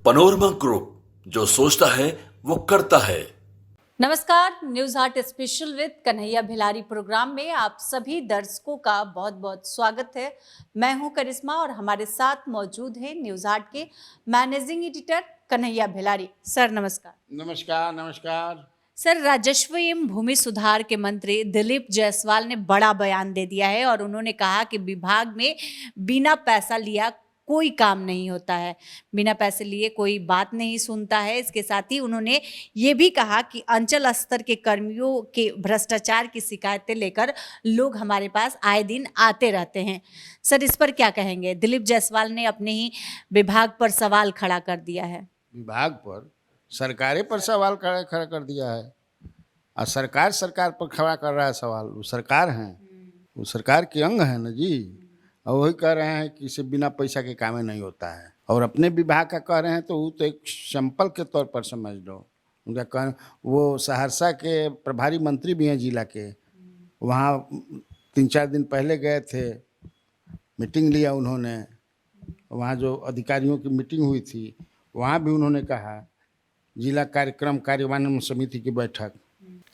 Panorama group, जो सोचता है वो करता है। नमस्कार, news Haat special with Kanhaiya Bhilari programme में आप सभी दर्शकों का बहुत बहुत स्वागत है। मैं हूं करिश्मा और हमारे साथ मौजूद हैं न्यूज हाट के मैनेजिंग एडिटर कन्हैया भिलारी। सर नमस्कार। नमस्कार नमस्कार। सर, राजस्व एवं भूमि सुधार के मंत्री दिलीप जायसवाल ने बड़ा बयान दे दिया है और उन्होंने कहा कि विभाग में बिना पैसा लिया कोई काम नहीं होता है, बिना पैसे लिए कोई बात नहीं सुनता है। इसके साथ ही उन्होंने ये भी कहा कि अंचल स्तर के कर्मियों के भ्रष्टाचार की शिकायतें लेकर लोग हमारे पास आए दिन आते रहते हैं। सर, इस पर क्या कहेंगे? दिलीप जायसवाल ने अपने ही विभाग पर सवाल खड़ा कर दिया है। विभाग पर, सरकारें पर सवाल खड़ा कर दिया है और सरकार पर खड़ा कर रहा है सवाल। वो सरकार हैं, वो सरकार के अंग है ना जी, और वही कह रहे हैं कि इसे बिना पैसा के काम नहीं होता है। और अपने विभाग का कह रहे हैं तो वो तो एक सैंपल के तौर पर समझ लो। उनका कह, वो सहरसा के प्रभारी मंत्री भी हैं जिला के, वहाँ 3-4 दिन पहले गए थे, मीटिंग लिया उन्होंने। वहाँ जो अधिकारियों की मीटिंग हुई थी, वहाँ भी उन्होंने कहा जिला कार्यक्रम कार्यान्वयन समिति की बैठक।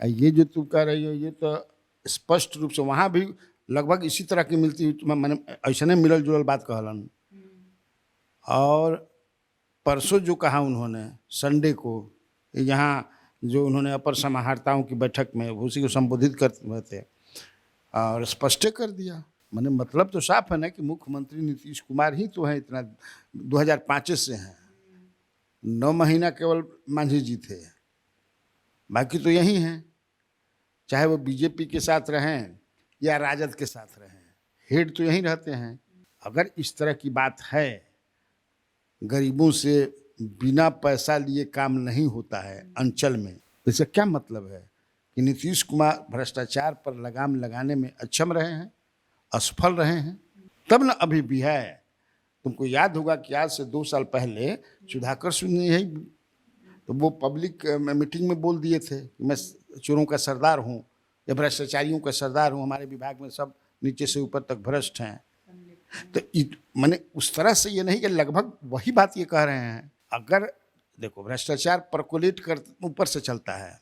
ये जो तू कह रही हो ये तो स्पष्ट रूप से वहाँ भी लगभग इसी तरह की मिलती, मैंने ऐसा नहीं मिलल जुलल बात कहलन। और परसों जो कहा उन्होंने संडे को, यहाँ जो उन्होंने अपर समाहर्ताओं की बैठक में उसी को संबोधित करते थे और स्पष्ट कर दिया। मैंने मतलब तो साफ है ना कि मुख्यमंत्री नीतीश कुमार ही तो हैं, इतना 2005 से हैं। 9 महीना केवल मांझी जी थे, बाकी तो यही हैं। चाहे वो बीजेपी के साथ रहें या राजद के साथ रहें, हेड तो यहीं रहते हैं। अगर इस तरह की बात है, गरीबों से बिना पैसा लिए काम नहीं होता है अंचल में, तो इसका क्या मतलब है कि नीतीश कुमार भ्रष्टाचार पर लगाम लगाने में अक्षम रहे हैं, असफल रहे हैं, तब न अभी भी है। तुमको याद होगा कि आज से 2 साल पहले सुधाकर सिंह ने यही तो वो पब्लिक मीटिंग में बोल दिए थे कि मैं चोरों का सरदार हूँ या भ्रष्टाचारियों का सरदार हूँ, हमारे विभाग में सब नीचे से ऊपर तक भ्रष्ट हैं। तो मैंने उस तरह से ये नहीं कि लगभग वही बात ये कह रहे हैं। अगर देखो भ्रष्टाचार परकोलेट कर ऊपर से चलता है,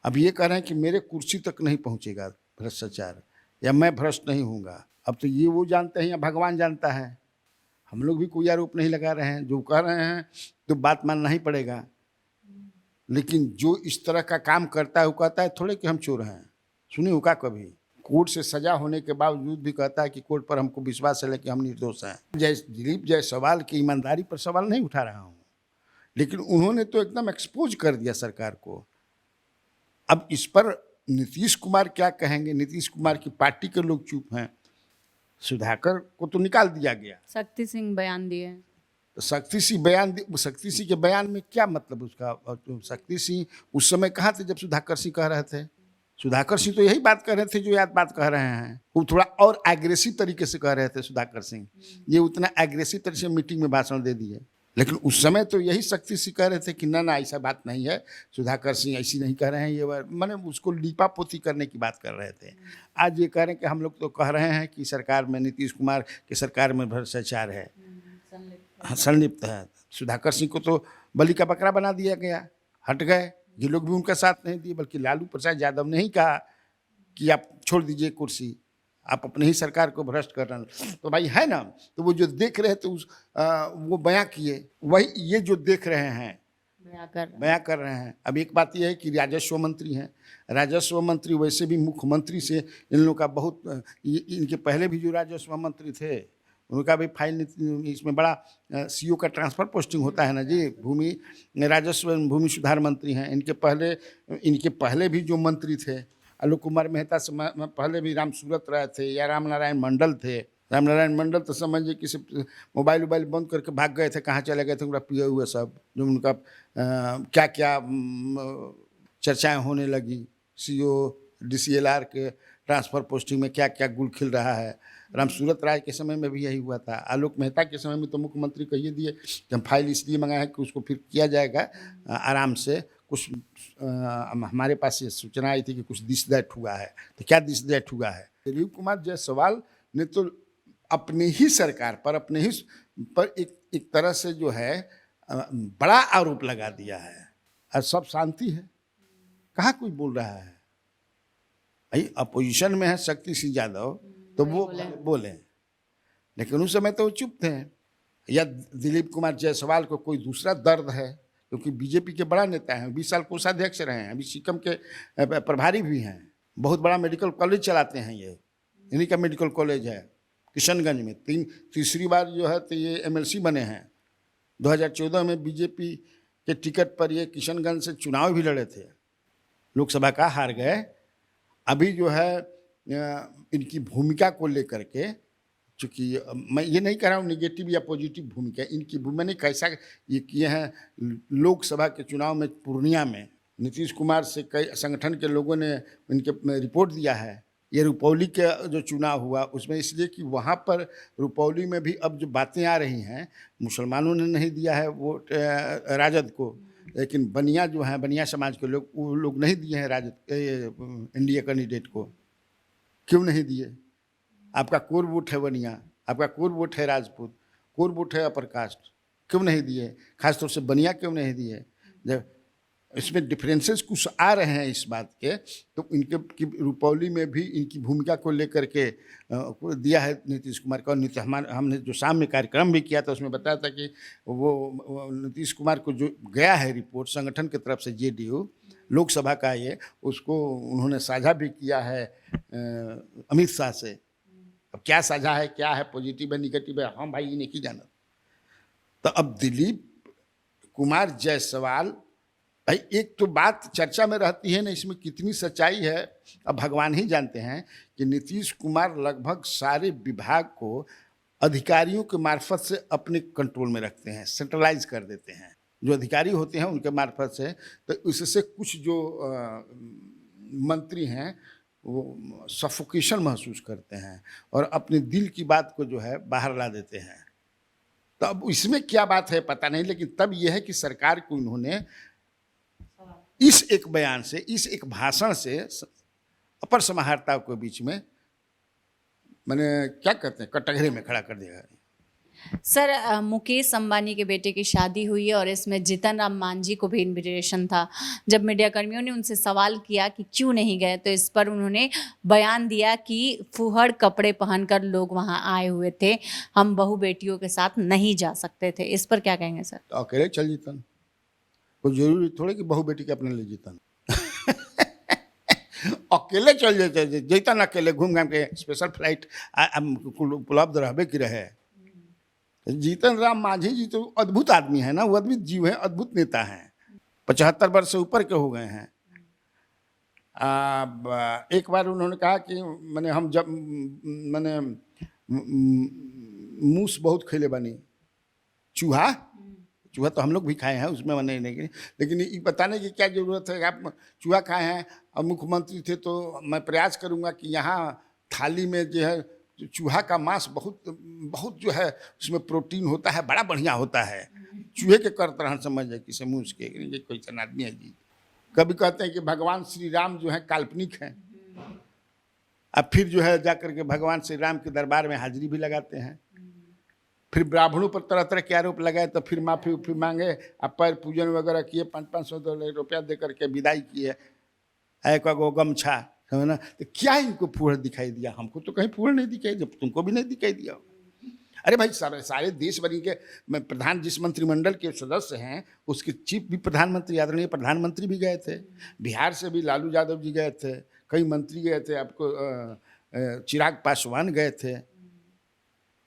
अब ये कह रहे हैं कि मेरे कुर्सी तक नहीं पहुँचेगा भ्रष्टाचार या मैं भ्रष्ट नहीं होऊंगा। अब तो ये वो जानते हैं या भगवान जानता है, हम लोग भी कोई आरोप नहीं लगा रहे हैं। जो कह रहे हैं तो बात मानना ही पड़ेगा। लेकिन जो इस तरह का काम करता है वो कहता है थोड़े कि हम चोर हैं। सुनी होगा कभी कोर्ट से सजा होने के बावजूद भी कहता है कि कोर्ट पर हमको विश्वास है कि हम निर्दोष हैं। दिलीप जायसवाल की ईमानदारी पर सवाल नहीं उठा रहा हूँ, लेकिन उन्होंने तो एकदम एक्सपोज कर दिया सरकार को। अब इस पर नीतीश कुमार क्या कहेंगे? नीतीश कुमार की पार्टी के लोग चुप हैं। सुधाकर को तो निकाल दिया गया, शक्ति सिंह बयान दिए। शक्ति सिंह के बयान में क्या मतलब उसका? शक्ति सिंह उस समय कहाँ थे जब सुधाकर सिंह कह रहे थे? सुधाकर सिंह तो यही बात कह रहे थे जो याद बात कह रहे हैं। वो थोड़ा और एग्रेसिव तरीके से कह रहे थे सुधाकर सिंह, ये उतना एग्रेसिव तरीके से मीटिंग में भाषण दे दिए। लेकिन उस समय तो यही शक्ति सिंह कह रहे थे कि ना ऐसा बात नहीं है, सुधाकर सिंह ऐसी नहीं कह रहे हैं, ये मैंने उसको लीपा पोती करने की बात कर रहे थे। आज ये कह रहे हैं कि हम लोग तो कह रहे हैं कि सरकार में, नीतीश कुमार की सरकार में भ्रष्टाचार है, संलिप्त है। सुधाकर सिंह को तो बलि का बकरा बना दिया गया, हट गए। ये लोग भी उनका साथ नहीं दिए, बल्कि लालू प्रसाद यादव ने ही कहा कि आप छोड़ दीजिए कुर्सी, आप अपने ही सरकार को भ्रष्ट कर रहे हैं। तो भाई है ना, तो वो जो देख रहे थे वो बयां किए, वही ये जो देख रहे हैं बयां कर रहे हैं। अब एक बात यह है कि राजस्व मंत्री हैं, राजस्व मंत्री वैसे भी मुख्यमंत्री से इन लोगों का बहुत, इनके पहले भी जो राजस्व मंत्री थे उनका भी फाइल, इसमें बड़ा सीओ का ट्रांसफर पोस्टिंग होता है ना जी। राजस्व भूमि सुधार मंत्री हैं। इनके पहले भी जो मंत्री थे, आलोक कुमार मेहता से पहले भी राम सूरत राय थे या राम नारायण मंडल थे। राम नारायण मंडल तो समझिए किसी मोबाइल बंद करके भाग गए थे, कहाँ चले गए थे, उनका पिए हुए सब, जो उनका क्या क्या चर्चाएँ होने लगी। सीओ DCLR के ट्रांसफ़र पोस्टिंग में क्या क्या गुल खिल रहा है। राम सूरत राय के समय में भी यही हुआ था। आलोक मेहता के समय में तो मुख्यमंत्री कहिए दिए कि हम फाइल इसलिए मंगाए हैं कि उसको फिर किया जाएगा आराम से। कुछ हमारे पास ये सूचना आई थी कि कुछ दिस दैट हुआ है। तो क्या दिस दैट हुआ है? दिलीप कुमार जायसवाल ने तो अपनी ही सरकार पर, अपने ही पर एक तरह से जो है बड़ा आरोप लगा दिया है और सब शांति है, कहाँ कोई बोल रहा है। भाई अपोजिशन में है शक्ति सिंह यादव तो वो बोले, लेकिन उस समय तो वो चुप थे। या दिलीप कुमार जायसवाल को कोई दूसरा दर्द है, क्योंकि बीजेपी के बड़ा नेता हैं, 20 साल कोषाध्यक्ष रहे हैं, अभी सिक्किम के प्रभारी भी हैं, बहुत बड़ा मेडिकल कॉलेज चलाते हैं, ये इन्हीं का मेडिकल कॉलेज है किशनगंज में। तीसरी बार जो है तो ये MLC बने हैं। 2014 में बीजेपी के टिकट पर ये किशनगंज से चुनाव भी लड़े थे, लोकसभा का हार गए। अभी जो है इनकी भूमिका को लेकर के, चूँकि मैं ये नहीं कह रहा हूँ निगेटिव या पॉजिटिव भूमिका, इनकी मैंने कैसा ये किए हैं। लोकसभा के चुनाव में पूर्णिया में नीतीश कुमार से कई संगठन के लोगों ने इनके रिपोर्ट दिया है। ये रुपौली के जो चुनाव हुआ उसमें इसलिए कि वहाँ पर रुपौली में भी अब जो बातें आ रही हैं, मुसलमानों ने नहीं दिया है वोट राजद को, लेकिन बनिया जो हैं, बनिया समाज के लोग, वो लोग नहीं दिए हैं राजद एनडीए कैंडिडेट को। क्यों नहीं दिए? आपका कोर वोट है बनिया, आपका कोर वोट है राजपूत, कोर वोट है अपर कास्ट, क्यों नहीं दिए? खासतौर से बनिया क्यों नहीं दिए? जब इसमें डिफरेंसेस कुछ आ रहे हैं इस बात के, तो इनके की रुपौली में भी इनकी भूमिका को लेकर के दिया है नीतीश कुमार का। हमने जो शाम में कार्यक्रम भी किया था उसमें बताया था कि वो नीतीश कुमार को जो गया है रिपोर्ट संगठन की तरफ से JDU लोकसभा का, ये उसको उन्होंने साझा भी किया है अमित शाह से। अब क्या साझा है, क्या है, पॉजिटिव है निगेटिव है, हाँ भाई ये नहीं जाना। तो अब दिलीप कुमार जायसवाल, भाई एक तो बात चर्चा में रहती है ना, इसमें कितनी सच्चाई है अब भगवान ही जानते हैं, कि नीतीश कुमार लगभग सारे विभाग को अधिकारियों के मार्फत से अपने कंट्रोल में रखते हैं, सेंट्रलाइज कर देते हैं। जो अधिकारी होते हैं उनके मार्फत से, तो इससे कुछ जो मंत्री हैं वो सफोकेशन महसूस करते हैं और अपने दिल की बात को जो है बाहर ला देते हैं। तो अब इसमें क्या बात है पता नहीं, लेकिन तब यह है कि सरकार को इन्होंने इस एक बयान से, इस एक भाषण से अपर समाहर्ता के बीच में मैंने क्या कहते हैं कटघरे में खड़ा कर दिया। सर, मुकेश अंबानी के बेटे की शादी हुई है और इसमें जीतन राम मांझी को भी इन्विटेशन था। जब मीडिया कर्मियों ने उनसे सवाल किया कि क्यों नहीं गए, तो इस पर उन्होंने बयान दिया कि फूहड़ कपड़े पहनकर लोग वहां आए हुए थे, हम बहू बेटियों के साथ नहीं जा सकते थे। इस पर क्या कहेंगे सर? तो अकेले चल जीतन, कोई जरूरी थोड़े कि बहू बेटी के अपने ले जीतन अकेले चल जाते, जीतन अकेले घूम घाम के स्पेशल फ्लाइट उपलब्ध रहबे की रहे। जीतन राम मांझी जी तो अद्भुत आदमी है ना, वो अद्भुत जीव है, अद्भुत नेता हैं, 75 वर्ष से ऊपर के हो गए हैं। एक बार उन्होंने कहा कि मैंने हम जब मैंने मूस बहुत खेले बनी, चूहा तो हम लोग भी खाए हैं, उसमें मैंने नहीं, लेकिन ये बताने की क्या ज़रूरत है कि आप चूहा खाए हैं और मुख्यमंत्री थे, तो मैं प्रयास करूंगा कि यहाँ थाली में जो है चूहा का मांस बहुत जो है उसमें प्रोटीन होता है, बड़ा बढ़िया होता है। चूहे के कर तरह समझ जाए किसे मूस के, ये कोई सन आदमी है जी। कभी कहते हैं कि भगवान श्री राम जो है काल्पनिक हैं, अब फिर जो है जाकर के भगवान श्री राम के दरबार में हाजिरी भी लगाते हैं, फिर ब्राह्मणों पर तरह तरह के आरोप लगाए, तो फिर माफी मांगे, अब पैर पूजन वगैरह किए, 500-500 रुपया दे करके विदाई किए, एक गो गमछा, है ना। तो क्या इनको फूहड़ दिखाई दिया? हमको तो कहीं फूहड़ नहीं दिखाई, जब तुमको भी नहीं दिखाई दिया। अरे भाई सारे देश भर के प्रधान जिस मंत्रिमंडल के सदस्य हैं उसके चीफ भी प्रधानमंत्री, आदरणीय प्रधानमंत्री भी गए थे, बिहार से भी लालू यादव जी गए थे, कई मंत्री गए थे, आपको चिराग पासवान गए थे,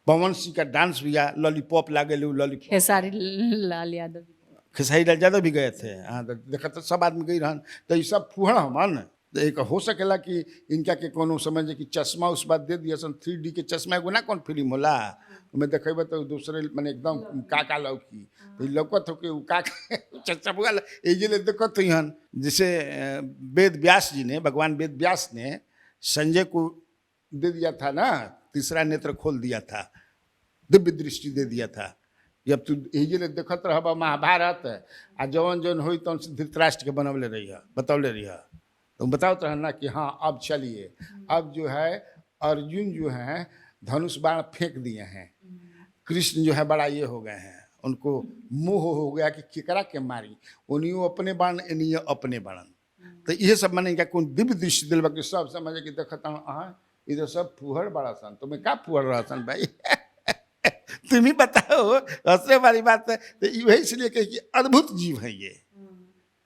पवन सिंह का डांस भी या लॉलीपॉप लागे लॉलीपॉप, खेसारी लाल यादव भी गए थे। हाँ, देखा तो सब आदमी गई रहन, तो ये सब फूहड़ हमान। तो एक हो सकेला कि इनका के कोनो समझे कि चश्मा उस बात दे दिया सन, 3D के चश्मा एगो ना कौन फिल्म होला, मैं देखेबे तो दूसरे मैंने एकदम का लौकी, तो लौकत हो के का चश्मा एजे ले देखत हन। जैसे वेद व्यास जी ने, भगवान वेद व्यास ने संजय को दे दिया था ना, तीसरा नेत्र खोल दिया था, दिव्य दृष्टि दे दिया था। जब तू एजे ले देखत रह महाभारत आ जवन जवन हो तो धृतराष्ट्र के बनवले रही, बतौले रही, तो बताओ तो ना कि हाँ अब चलिए, अब जो है अर्जुन जो है धनुष बाण फेंक दिए हैं, कृष्ण जो है बड़ा ये हो गए हैं, उनको मोह हो गया कि केकरा के मारी, उन्हीं अपने बाण इन्हीं अपने बाणन। तो ये सब माने क्या कोई दिव्य दृष्टि दिल कि सब समझे कि देखता हाँ इधर सब फुहर बड़ा सन, तुम्हें क्या फुहर रहा सन भाई तुम ही बताओ, हंसने वाली बात है। तो यही इसलिए कि अद्भुत जीव है ये,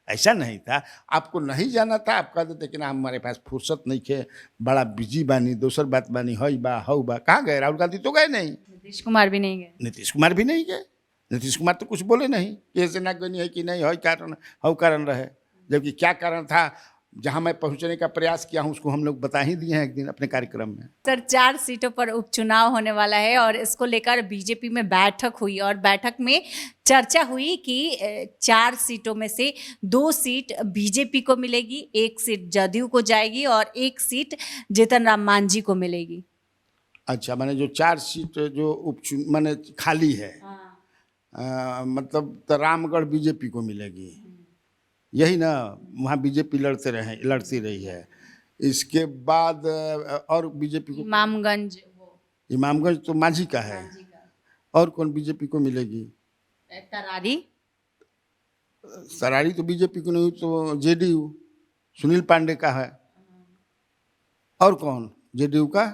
ऐसा नहीं था। आपको नहीं जाना था, आप कह देते कि ना हमारे पास फुर्सत नहीं थे, बड़ा बिजी बानी, दूसर बात बानी, हई बा हऊ बा। कहाँ गए राहुल गांधी? तो गए नहीं, नीतीश कुमार भी नहीं गए। नीतीश कुमार भी नहीं गए। नीतीश कुमार तो कुछ बोले नहीं कि ऐसे ना गनी है कि नहीं हई कारण हऊ कारण रहे, जबकि क्या कारण था जहां मैं पहुंचने का प्रयास किया हूं उसको हम लोग बता ही दिए हैं एक दिन अपने कार्यक्रम में। सर 4 सीटों पर उपचुनाव होने वाला है और इसको लेकर बीजेपी में बैठक हुई और बैठक में चर्चा हुई कि 4 सीटों में से 2 सीट बीजेपी को मिलेगी, 1 सीट जदयू को जाएगी और 1 सीट जीतन राम मांझी को मिलेगी। अच्छा, माने जो 4 सीट जो माने खाली है, मतलब तो रामगढ़ बीजेपी को मिलेगी, यही ना? वहाँ बीजेपी लड़ती रही है। इसके बाद और बीजेपी को इमामगंज तो मांझी का है। और कौन बीजेपी को मिलेगी? तरारी तो बीजेपी को नहीं, तो जेडीयू सुनील पांडे का है। और कौन जेडीयू का?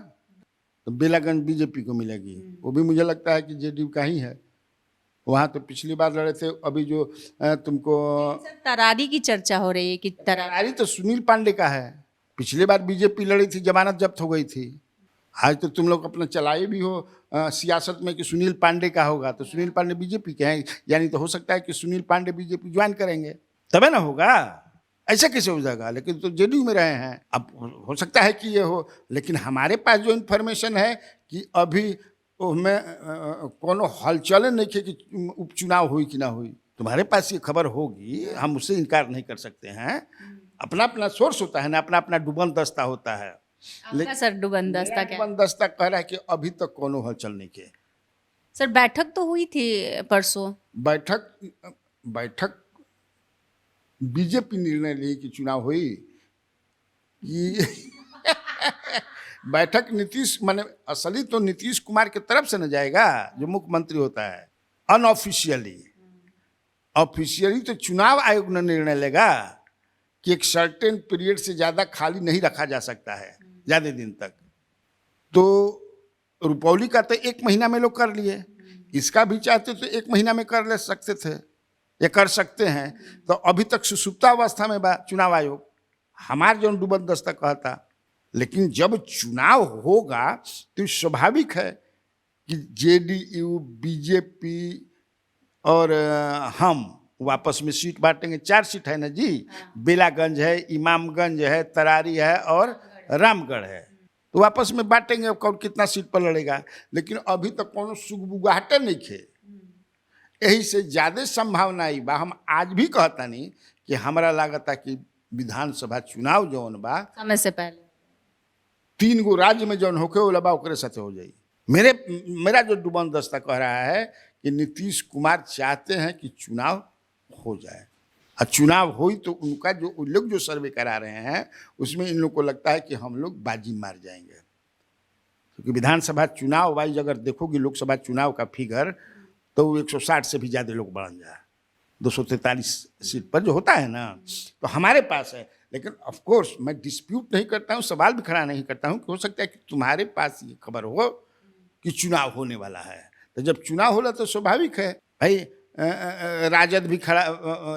तो बेलागंज बीजेपी को मिलेगी, वो भी मुझे लगता है कि जेडीयू का ही है। वहाँ तो पिछली बार लड़े थे। अभी जो तुमको तरारी की चर्चा हो रही है कि तरारी तो सुनील पांडे का है। पिछली बार बीजेपी लड़ी थी, जमानत जब्त हो गई थी। आज तो तुम लोग अपना चलाए भी हो सियासत में कि सुनील पांडे का होगा, तो सुनील पांडे बीजेपी के हैं, यानी तो हो सकता है कि सुनील पांडे बीजेपी ज्वाइन करेंगे तबे ना होगा। ऐसा कैसे हो जाएगा? लेकिन तो जेडीयू में रहे हैं। अब हो सकता है कि ये हो, लेकिन हमारे पास जो इन्फॉर्मेशन है कि अभी में कोनो हलचल नहीं है कि उपचुनाव हुई कि ना हुई। तुम्हारे पास ये खबर होगी, हम उससे इनकार नहीं कर सकते हैं। अपना अपना सोर्स होता है ना, अपना अपना डुबन दस्ता होता है। आपका सर डुबन दस्ता क्या? डुबन दस्ता कह रहा है कि अभी तक कोनो हलचल नहीं के। सर बैठक तो हुई थी परसों। बैठक बीजेपी निर्णय ली कि चुनाव हुई कि बैठक नीतीश माने असली तो नीतीश कुमार की तरफ से न जाएगा, जो मुख्यमंत्री होता है। अनऑफिशियली, ऑफिशियली तो चुनाव आयोग ने निर्णय लेगा कि एक सर्टेन पीरियड से ज़्यादा खाली नहीं रखा जा सकता है, ज़्यादा दिन तक। तो रुपौली का तो 1 महीना में लोग कर लिए, इसका भी चाहते तो 1 महीना में कर ले सकते थे या कर सकते हैं। तो अभी तक सुसुप्ता अवस्था में बा चुनाव आयोग, हमार जो डुबन दस्ता कहता। लेकिन जब चुनाव होगा तो स्वाभाविक है कि जेडीयू, बीजेपी और हम वापस में सीट बांटेंगे। 4 सीट है ना जी, बेलागंज है, इमामगंज है, तरारी है और रामगढ़ है। तो वापस में बांटेंगे, कौन कितना सीट पर लड़ेगा। लेकिन अभी तक कोनो सुगबुगाहटे नहीं खे, यही से ज़्यादा संभावना आई बा। हम आज भी कहता नहीं कि हमारा लागत कि विधानसभा चुनाव जौन बा समय से पहले 3 गो राज्य में जौन होके वो लबा ओकरे साथे हो जाई। मेरा जो डुबन दस्ता कह रहा है कि नीतीश कुमार चाहते हैं कि चुनाव हो जाए, और चुनाव हुई तो उनका जो लोग जो सर्वे करा रहे हैं उसमें इन लोग को लगता है कि हम लोग बाजी मार जाएंगे। क्योंकि विधानसभा चुनाव वाइज अगर देखोगे लोकसभा चुनाव का फिगर तो 160 से भी ज़्यादा लोग बढ़ जाए, 243 सीट पर जो होता है ना, तो हमारे पास है। लेकिन ऑफ कोर्स मैं डिस्प्यूट नहीं करता हूँ, सवाल भी खड़ा नहीं करता हूँ कि हो सकता है कि तुम्हारे पास ये खबर हो कि चुनाव होने वाला है। तो जब चुनाव होला तो स्वाभाविक है भाई, राजद भी खड़ा,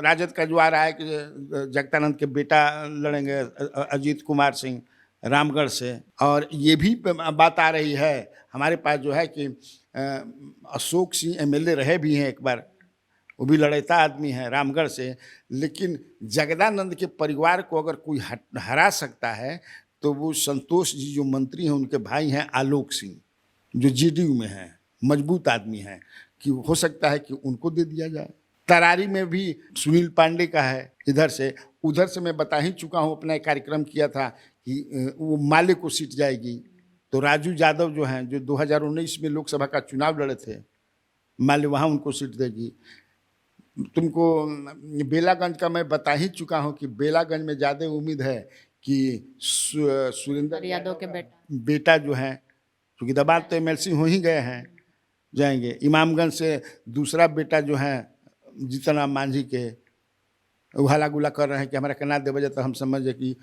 राजद का जो आ रहा है कि जगदानंद के बेटा लड़ेंगे अजीत कुमार सिंह रामगढ़ से। और ये भी बात आ रही है हमारे पास जो है कि अशोक सिंह एमएलए रहे भी हैं एक बार, वो भी लड़ेता आदमी है रामगढ़ से। लेकिन जगदानंद के परिवार को अगर कोई हरा सकता है तो वो संतोष जी जो मंत्री हैं उनके भाई हैं आलोक सिंह, जो जेडीयू में हैं, मजबूत आदमी हैं, कि हो सकता है कि उनको दे दिया जाए। तरारी में भी सुनील पांडे का है। इधर से उधर से मैं बता ही चुका हूँ, अपना एक कार्यक्रम किया था कि वो माले को सीट जाएगी। तो राजू यादव जो हैं, जो 2019 में लोकसभा का चुनाव लड़े थे, माले वहाँ उनको सीट देगी। तुमको बेलागंज का मैं बता ही चुका हूँ कि बेलागंज में ज़्यादा उम्मीद है कि सुरेंद्र यादव के बेटा जो हैं, क्योंकि दबाद तो एमएलसी हो ही गए हैं, जाएंगे। इमामगंज से दूसरा बेटा जो है जीतन मांझी के, वो हला गुला कर रहे हैं कि हमारा केना देवे तो हम समझे कि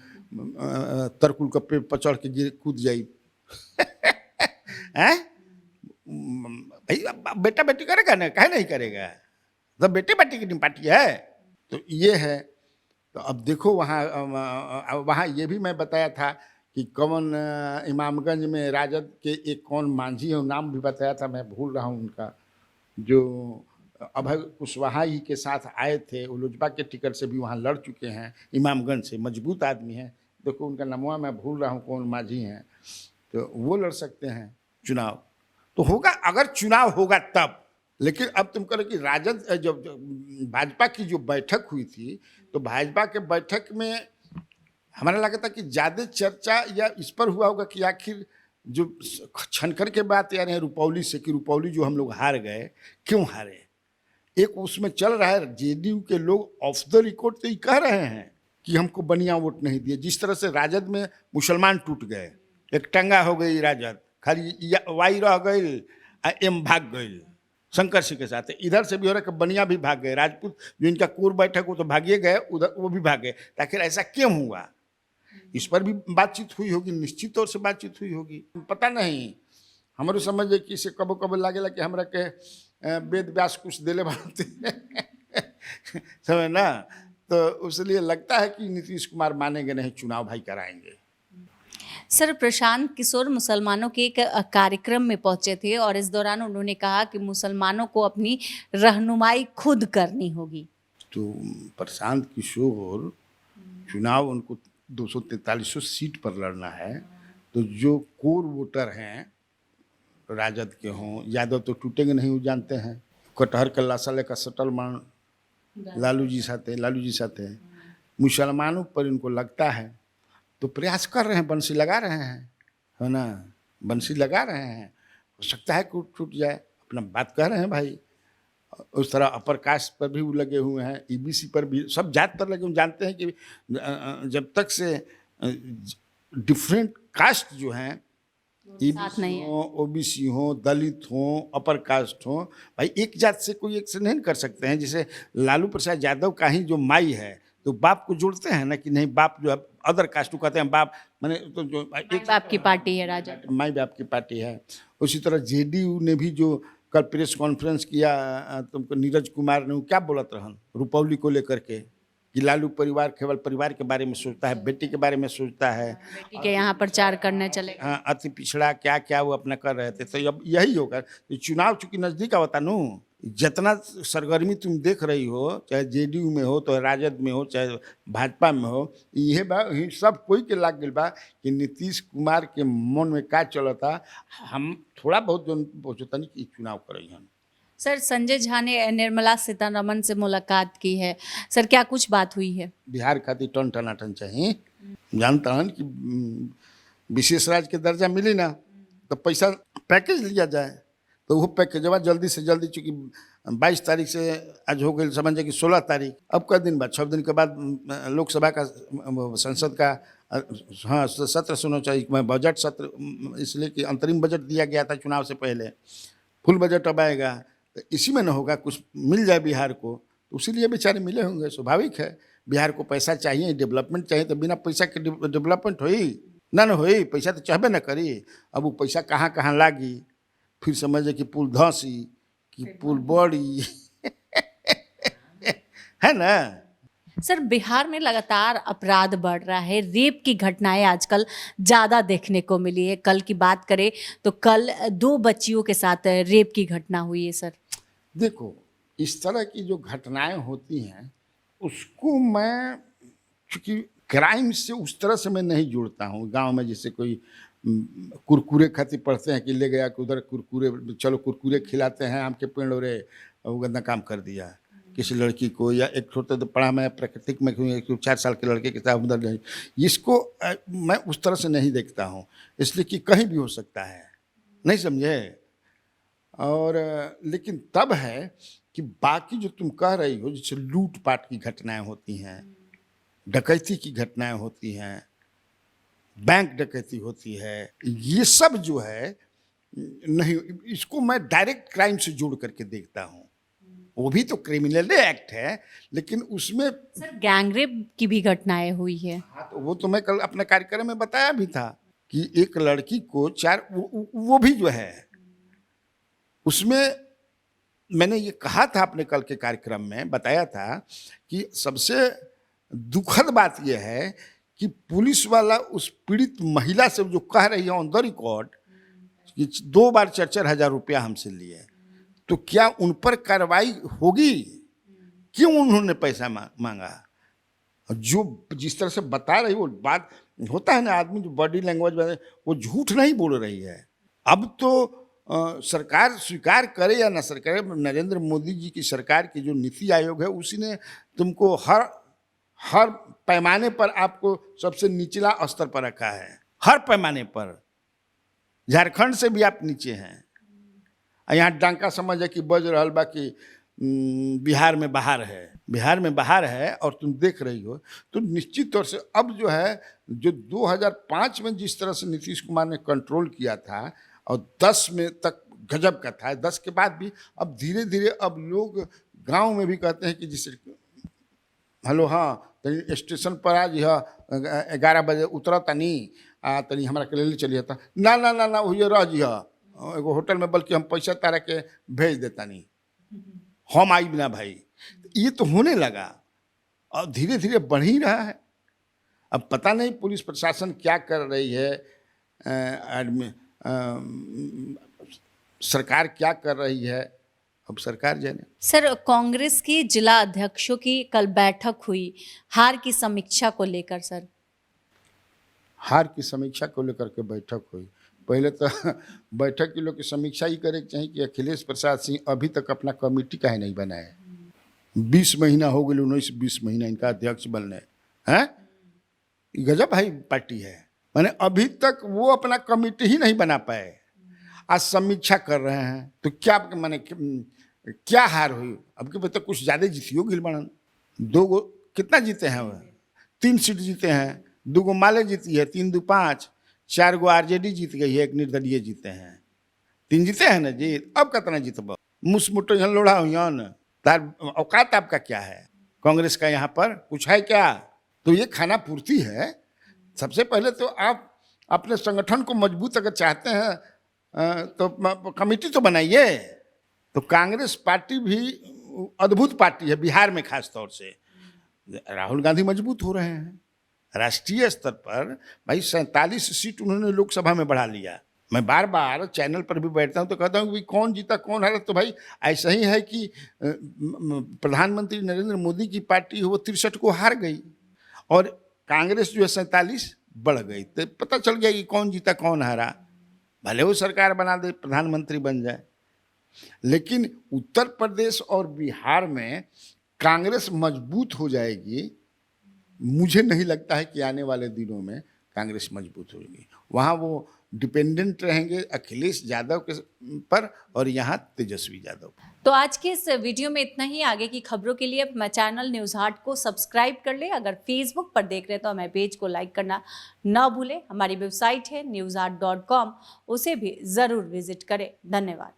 तरकुल के पेड़ पर चढ़ के गिर कूद जाई। हैं भाई, बेटा बेटी करेगा ना, काहे नहीं करेगा, तो बेटे बेटी की पार्टी है। तो ये है। तो अब देखो वहाँ ये भी मैं बताया था कि कौन इमामगंज में राजद के एक कौन मांझी है, नाम भी बताया था, मैं भूल रहा हूँ उनका, जो अभय कुशवाहा ही के साथ आए थे, वो लोजपा के टिकट से भी वहाँ लड़ चुके हैं, इमामगंज से मजबूत आदमी हैं। देखो उनका नाम मैं भूल रहा हूँ कौन मांझी हैं, तो वो लड़ सकते हैं चुनाव। तो होगा, अगर चुनाव होगा तब। लेकिन अब तुम कहो कि राजद जब भाजपा की जो बैठक हुई थी, तो भाजपा के बैठक में हमारा लगा था कि ज़्यादा चर्चा या इस पर हुआ होगा कि आखिर जो छनकर के बात यार है रुपौली से, कि रुपौली जो हम लोग हार गए, क्यों हारे। एक उसमें चल रहा है, जेडीयू के लोग ऑफ द रिकॉर्ड तो ये कह रहे हैं कि हमको बढ़िया वोट नहीं दिए। जिस तरह से राजद में मुसलमान टूट गए, एक टंगा हो गई राजद, खाली वाई रह गई, एम भाग गई शंकर सिंह के साथ। इधर से भी हो रहा है कि बनिया भी भाग गए, राजपूत जो इनका कोर बैठक वो तो भागिए गए, उधर वो भी भाग गए। आखिर ऐसा क्यों हुआ, इस पर भी बातचीत हुई होगी, निश्चित तौर से बातचीत हुई होगी। पता नहीं, हमारे समझ कि इसे कबो कबो लागेला कि हमरा के वेद व्यास कुछ दिले बनते समझ ना। तो इसलिए लगता है कि नीतीश कुमार मानेंगे नहीं, चुनाव भाई कराएंगे। सर, प्रशांत किशोर मुसलमानों के एक कार्यक्रम में पहुंचे थे और इस दौरान उन्होंने कहा कि मुसलमानों को अपनी रहनुमाई खुद करनी होगी। तो प्रशांत किशोर चुनाव उनको 243 सीट पर लड़ना है, तो जो कोर वोटर हैं राजद के हों, यादव तो टूटेंगे नहीं, वो जानते हैं। कटहर के लासाले का सटल मान लालू जी साथ है। मुसलमानों पर इनको लगता है, तो प्रयास कर रहे हैं, बंसी लगा रहे हैं, है ना, बंसी लगा रहे हैं। हो सकता है कि टूट जाए, अपना बात कह रहे हैं भाई। उस तरह अपर कास्ट पर भी वो लगे हुए हैं, ईबीसी पर भी, सब जात पर लगे हुए। जानते हैं कि जब तक से डिफरेंट कास्ट जो हैं, ईबीसी हो, ओबीसी हो, दलित हो, अपर कास्ट हो, भाई एक जात से कोई एक से नहीं कर सकते हैं। जैसे लालू प्रसाद यादव का ही जो माई है, तो बाप को जोड़ते हैं ना कि नहीं, बाप जो है अदर कास्ट को कहते हैं बाप, माने तो जो एक बाप की पार्टी है राजद, माई बाप की पार्टी है। उसी तरह जेडीयू ने भी जो कल प्रेस कॉन्फ्रेंस किया, तुमको नीरज कुमार ने, वो क्या बोलत रहन रुपौली को लेकर के, कि लालू परिवार केवल परिवार के बारे में सोचता है, बेटी के बारे में सोचता है, बेटी के यहाँ प्रचार करने चले। हाँ, अति पिछड़ा क्या क्या वो अपना कर रहे थे। तो अब यही होगा, तो चुनाव चूंकि नजदीक आवता नू, जितना सरगर्मी तुम देख रही हो, चाहे जेडीयू में हो, तो राजद में हो, चाहे भाजपा में हो, ये बा सब कोई के लाग गई बा कि नीतीश कुमार के मन में का चलता। हम थोड़ा बहुत जो पहुँचता नहीं कि चुनाव करें हम। सर, संजय झा ने निर्मला सीतारमण से मुलाकात की है, सर क्या कुछ बात हुई है? बिहार खातिर टन टनाटन चाहिए। जानता हूँ कि विशेष राज्य के दर्जा मिली ना, तो पैसा पैकेज लिया जाए, तो वो पैकेजवा जल्दी से जल्दी, चूँकि 22 तारीख से आज हो गई, समझे कि 16 तारीख, अब का दिन बाद 6 दिन के बाद लोकसभा का, संसद का हाँ सत्र सुनना चाहिए। मैं बजट सत्र, इसलिए कि अंतरिम बजट दिया गया था चुनाव से पहले, फुल बजट अब आएगा, तो इसी में न होगा, कुछ मिल जाए बिहार को, तो उसीलिए बेचारे मिले होंगे। स्वाभाविक है, बिहार को पैसा चाहिए, डेवलपमेंट चाहिए, तो बिना पैसा के डेवलपमेंट होई ना होई, पैसा तो चाहबे न करी। अब वो पैसा कहाँ कहाँ लागी, फिर समझे कि पुल धंसी कि पुल बड़ी है ना। सर, बिहार में लगातार अपराध बढ़ रहा है, रेप की घटनाएं आजकल ज़्यादा देखने को मिली है। कल की बात करें तो कल 2 बच्चियों के साथ रेप की घटना हुई है। सर देखो, इस तरह की जो घटनाएं होती हैं, उसको मैं चूँकि क्राइम से उस तरह से मैं नहीं जोड़ता हूँ। गांव में जैसे कोई कुरकुरे खातिर पढ़ते हैं कि ले गया कि उधर कुरकुरे, चलो कुरकुरे खिलाते हैं, आम के पेड़ और वो गंदा काम कर दिया किसी लड़की को, या एक छोटे तो पढ़ा मैं प्राकृतिक में 4 साल के लड़के के साथ उधर नहीं, इसको मैं उस तरह से नहीं देखता हूँ, इसलिए कि कहीं भी हो सकता है, नहीं समझे। और लेकिन तब है कि बाकी जो तुम कह रही हो, जैसे लूटपाट की घटनाएं होती हैं, डकैती की घटनाएं होती हैं, बैंक डकैती होती है, ये सब जो है नहीं, इसको मैं डायरेक्ट क्राइम से जोड़ करके देखता हूँ। वो भी तो क्रिमिनल एक्ट है, लेकिन उसमें सर गैंगरेप की भी घटनाएं हुई है। हाँ, तो वो तो मैं कल अपने कार्यक्रम में बताया भी था कि एक लड़की को वो भी जो है उसमें मैंने ये कहा था अपने कल के कार्यक्रम में, बताया था कि सबसे दुखद बात यह है कि पुलिस वाला उस पीड़ित महिला से जो कह रही है ऑन द रिकॉर्ड कि 2 बार 4-4 हजार रुपया हमसे लिए, तो क्या उन पर कार्रवाई होगी? क्यों उन्होंने पैसा मांगा? जो जिस तरह से बता रही वो बात होता है ना, आदमी जो बॉडी लैंग्वेज वो झूठ नहीं बोल रही है। अब तो सरकार स्वीकार करे या ना सरकार, नरेंद्र मोदी जी की सरकार की जो नीति आयोग है उसी ने तुमको हर पैमाने पर आपको सबसे निचला स्तर पर रखा है, हर पैमाने पर। झारखंड से भी आप नीचे हैं। यहाँ डांका समझ है कि बज रहल बा कि बिहार में बाहर है, बिहार में बाहर है, और तुम देख रही हो। तो निश्चित तौर से अब जो है, जो 2005 में जिस तरह से नीतीश कुमार ने कंट्रोल किया था और 10 में तक गजब का था, 10 के बाद भी अब धीरे धीरे अब लोग गांव में भी कहते हैं कि जिसे हेलो हाँ तनी स्टेशन पर आज 11 बजे उतरा तनी तनी हमारा के ले चलिए था ना ना ना ना वही रह जी एगो होटल में, बल्कि हम पैसा तारा के भेज देता नहीं, हम आई बिना भाई। ये तो होने लगा और धीरे धीरे बढ़ ही रहा है। अब पता नहीं पुलिस प्रशासन क्या कर रही है, सरकार क्या कर रही है, अब सरकार जाने। सर कांग्रेस के जिला अध्यक्षों की कल बैठक हुई हार की समीक्षा को लेकर। सर हार की समीक्षा को लेकर के बैठक हुई। पहले तो बैठक के लोग की समीक्षा ही करे चाहिए कि अखिलेश प्रसाद सिंह अभी तक अपना कमेटी काहे नहीं बनाए। 20 महीना हो गए, 19-20 महीना इनका अध्यक्ष बनने हैं। गजब भाई पार्टी है, माने अभी तक वो अपना कमेटी ही नहीं बना पाए, आज समीक्षा कर रहे हैं। तो क्या माने क्या हार हुई? अब के तो कुछ ज़्यादा जीतियो गिल बनन। 2 गो कितना जीते हैं? वह 3 सीट जीते हैं, 2 गो माले जीती है, 3 2 5, 4 गो आरजेडी जीत गई है, 1 निर्दलीय जीते हैं, 3 जीते हैं ना जी। अब कितना जीतब? मुसमुटो यहाँ लोढ़ा हुआ न तार औकात आपका क्या है? कांग्रेस का यहाँ पर कुछ है क्या? तो ये खाना पूर्ति है। सबसे पहले तो आप अपने संगठन को मजबूत अगर चाहते हैं तो कमेटी तो बनाइए। तो कांग्रेस पार्टी भी अद्भुत पार्टी है, बिहार में खास तौर से। राहुल गांधी मजबूत हो रहे हैं राष्ट्रीय स्तर पर। भाई 47 सीट उन्होंने लोकसभा में बढ़ा लिया। मैं बार बार चैनल पर भी बैठता हूं तो कहता हूं कि कौन जीता कौन हारा। तो भाई ऐसा ही है कि प्रधानमंत्री नरेंद्र मोदी की पार्टी वो 63 को हार गई और कांग्रेस जो है 47 बढ़ गई। तो पता चल गया कि कौन जीता कौन हारा। भले वो सरकार बना दे, प्रधानमंत्री बन जाए, लेकिन उत्तर प्रदेश और बिहार में कांग्रेस मजबूत हो जाएगी। मुझे नहीं लगता है कि आने वाले दिनों में कांग्रेस मजबूत होगी। वहाँ वो डिपेंडेंट रहेंगे अखिलेश यादव के पर और यहाँ तेजस्वी यादव। तो आज के इस वीडियो में इतना ही। आगे की खबरों के लिए हमारे चैनल न्यूज़ हाट को सब्सक्राइब कर ले। अगर फेसबुक पर देख रहे हैं तो हमारे पेज को लाइक करना ना भूलें। हमारी वेबसाइट है newsart.com, उसे भी ज़रूर विजिट करें। धन्यवाद।